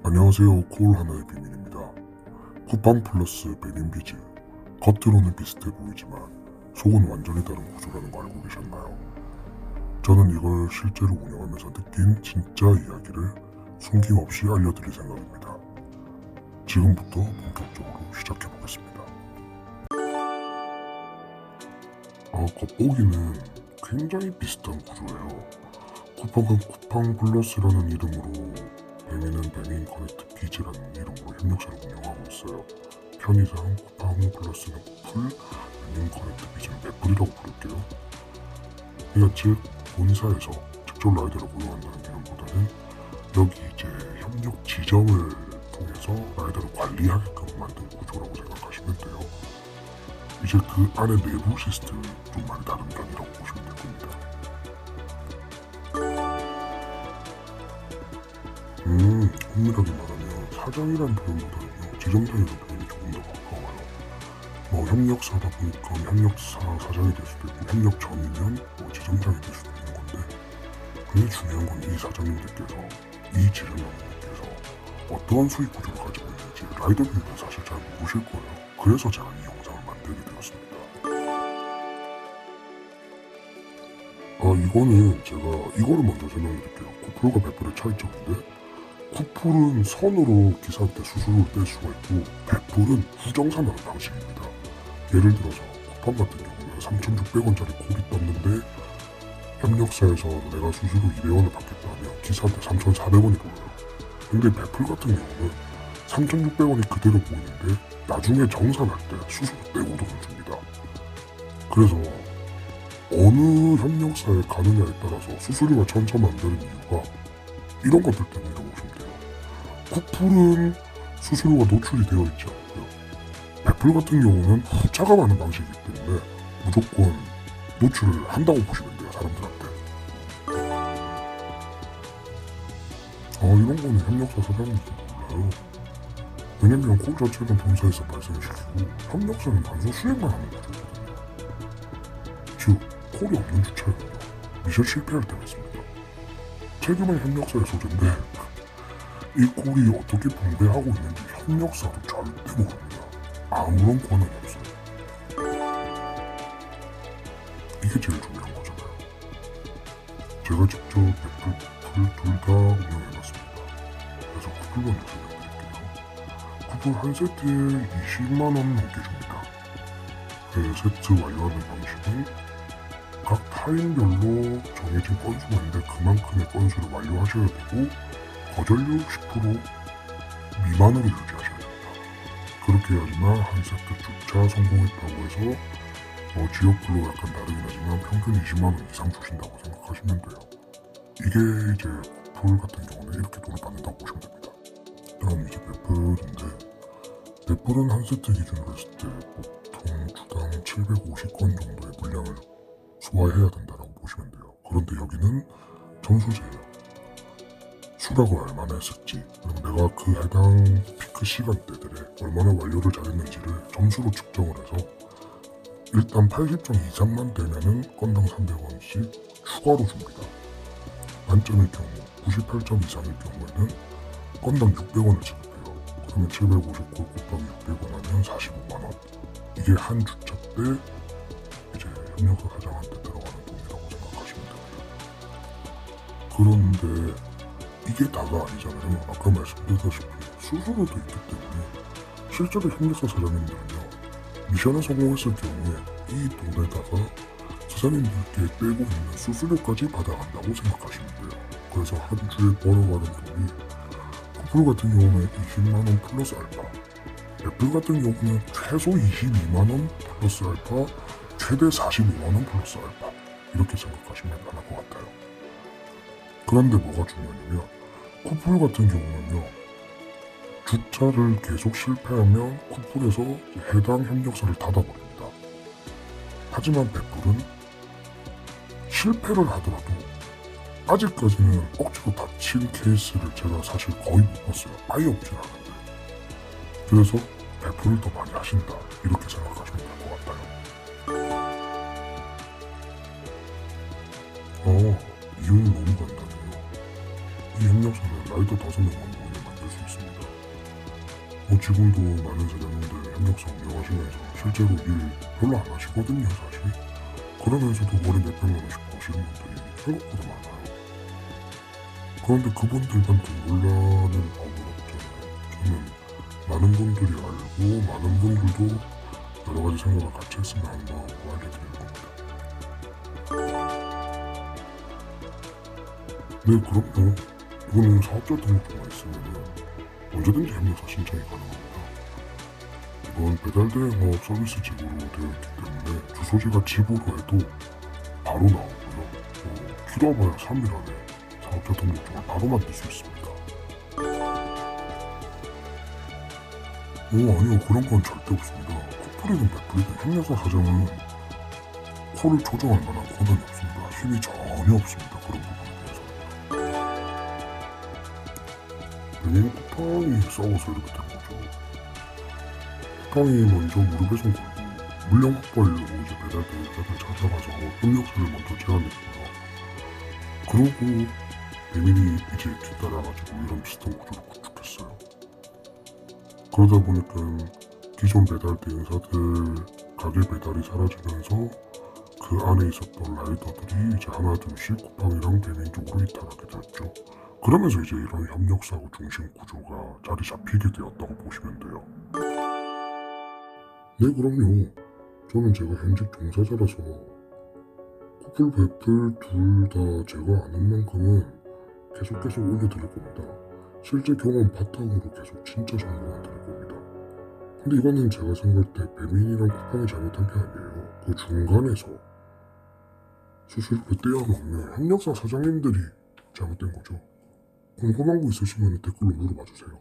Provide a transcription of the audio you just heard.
안녕하세요. 코올 하나의 비밀입니다. 쿠팡 플러스 베닌비즈. 겉으로는 비슷해 보이지만 속은 완전히 다른 구조라는 거 알고 계셨나요? 저는 이걸 실제로 운영하면서 느낀 진짜 이야기를 숨김없이 알려드릴 생각입니다. 지금부터 본격적으로 시작해보겠습니다. 겉보기는 굉장히 비슷한 구조예요. 쿠팡은 쿠팡 플러스라는 이름으로, 배민은 배민 커넥트 비즈라는 이름으로 협력사를 운영하고 있어요. 편의상 쿠팡 플러스는 쿠플, 배민 커넥트 비즈는 배플이라고 부를게요. 그러니까 즉 본사에서 직접 라이더를 고용한다는 개념보다는 여기 이제 협력 지점을 통해서 라이더를 관리하게끔 만든 구조라고 생각하시면 돼요. 이제 그 안에 내부 시스템이 좀 많이 다른 편이라고 보시면 될 겁니다. 엄밀하게 말하면 사장이란 표현보다는요, 지점장이라는 표현이 조금 더 가까워요. 협력사다 보니까 협력사 사장이 될 수도 있고, 협력점이면 지점장이 될 수도 있는 건데, 그게 중요한 건 이 사장님들께서, 이 지점장님들께서 어떠한 수익 구조를 가지고 있는지 라이더분들은 사실 잘 모르실 거예요. 그래서 제가 이 영상을 만들게 되었습니다. 이거는 제가 이거를 먼저 설명드릴게요. 쿠플과 배플의 차이점인데, 쿠플은 선으로 기사한테 수수료를 뗄 수가 있고, 배플은 후정산하는 방식입니다. 예를 들어서 쿠팡 같은 경우는 3,600원짜리 콜이 떴는데 협력사에서 내가 수수료 200원을 받겠다 하면 기사한테 3,400원이 보여요. 근데 배플 같은 경우는 3,600원이 그대로 보이는데 나중에 정산할 때 수수료 떼고 돈을 줍니다. 그래서 어느 협력사에 가느냐에 따라서 수수료가 천차만별인 이유가 이런 것들 때문이라고 보시면 돼요. 쿠플은 수수료가 노출이 되어 있지 않고요. 배플 같은 경우는 후차가 많은 방식이기 때문에 무조건 노출을 한다고 보시면 돼요, 사람들한테. 이런 거는 협력사 사장님도 몰라요. 왜냐면 콜 자체는 본사에서 발생시키고 협력사는 단순 수행만 하는 거거든요. 즉, 콜이 없는 주차는요, 미션 실패할 때가 있습니다. 책임은 협력사의 소재인데 이 콜이 어떻게 분배하고 있는지 협력사도 절대 모릅니다. 아무런 권한이 없어요. 이게 제일 중요한 거잖아요. 제가 직접 배플, 쿠플 둘 다 운영해봤습니다. 그래서 쿠플 먼저 설명드릴게요. 쿠플 한 세트에 20만원 넘게 줍니다. 그 세트 완료하는 방식은 각 타임별로 정해진 건수가 있는데 그만큼의 건수를 완료하셔야 되고, 거절률 10% 미만으로 유지하셔야 됩니다. 그렇게 해야지만 한 세트 주차 성공했다고 해서 지역별로 약간 다르긴 하지만 평균 20만원 이상 주신다고 생각하시면 돼요. 이게 이제 쿠플 같은 경우는 이렇게 돈을 받는다고 보시면 됩니다. 다음 이제 배플인데, 배플은 한 세트 기준으로 했을 때 보통 주당 750건 정도의 물량을 소화해야 된다고 보시면 돼요. 그런데 여기는 점수제예요. 수락을 얼마나 했었지, 그리고 내가 그 해당 피크 시간대들에 얼마나 완료를 잘했는지를 점수로 측정을 해서 일단 80점 이상만 되면은 건당 300원씩 추가로 줍니다. 만점일 경우 98점 이상일 경우에는 건당 600원을 지급해요. 그러면 750골 곱하기 600원 하면 45만원. 이게 한 주차 때 이제 협력사 사장한테 들어가는 돈이라고 생각하시면 됩니다. 그런데 이게 다가 아니잖아요. 아까 말씀드렸다시피 수수료도 있기 때문에 실제로 협력사 사장님들은요, 미션에 성공했을 경우에 이 돈에다가 사장님들께 떼고 있는 수수료까지 받아간다고 생각하시면 돼요. 그래서 한 주에 벌어가는 돈이 쿠플 같은 경우는 20만원 플러스 알파, 애플 같은 경우는 최소 22만원 플러스 알파, 최대 45만원 플러스 알파, 이렇게 생각하시면 편할 것 같아요. 그런데 뭐가 중요하냐면 쿠플 같은 경우는요, 주차를 계속 실패하면 쿠플에서 해당 협력사를 닫아버립니다. 하지만 배플은 실패를 하더라도 아직까지는 억지로 닫힌 케이스를 제가 사실 거의 못 봤어요. 아예 없진 않은데. 그래서 배플을 더 많이 하신다, 이렇게 생각하시면 될 것 같아요. 이유는 너무 간단해요. 이 협력사는 라이더 5명만 모이면 만들 수 수 있습니다. 지금도 많은 사장님들 협력사 운영하시면서 실제로 일 별로 안 하시거든요, 사실. 그러면서도 월에 몇백만 원씩 버시는 분들이 생각보다 많아요. 그런데 그분들한테 논란은 아무도 없잖아요. 저는 많은 분들이 알고 많은 분들도 여러 가지 생각을 같이 했으면 하는 마음으로 알려드리는 겁니다. 네, 그럼요. 이거는 사업자 등록증만 있으면 언제든지 협력사 신청이 가능합니다. 이건 배달대행업 서비스직으로 되어 있기 때문에 주소지가 집으로 해도 바로 나오고요. 길어봐야 3일 안에 사업자 등록증을 바로 만들 수 있습니다. 아니요. 그런 건 절대 없습니다. 커플이든 베풀이든 협력사 사장은 코를 조정할 만한 권한이 없습니다. 힘이 전혀 없습니다. 그런 부분에 대해서. 배민 쿠팡이 싸워서 이렇게 된 거죠. 쿠팡이 먼저 무릎에 손 걸고 물량 확보하려고 이제 배달대행사를 찾아가서 협력사를 먼저 제안했고요. 그러고 배민이 이제 뒤따라가지고 이런 비슷한 구조를 구축했어요. 그러다 보니까 기존 배달 대행사들 가게 배달이 사라지면서 그 안에 있었던 라이더들이 이제 하나 둘씩 쿠팡이랑 배민 쪽으로 이탈하게 됐죠. 그러면서 이제 이런 협력사고 중심 구조가 자리 잡히게 되었다고 보시면 돼요. 네, 그럼요. 저는 제가 현직 종사자라서 커플 베풀 둘 다 제가 아는 만큼은 계속 올려드릴 겁니다. 실제 경험 바탕으로 계속 진짜 정보만 드릴 겁니다. 근데 이거는 제가 생각할 때 배민이랑 쿠팡이 잘못한 게 아니에요. 그 중간에서 수수료를 떼어놓으면 협력사 사장님들이 잘못된 거죠. 궁금한 거 있으시면 댓글로 물어봐 주세요.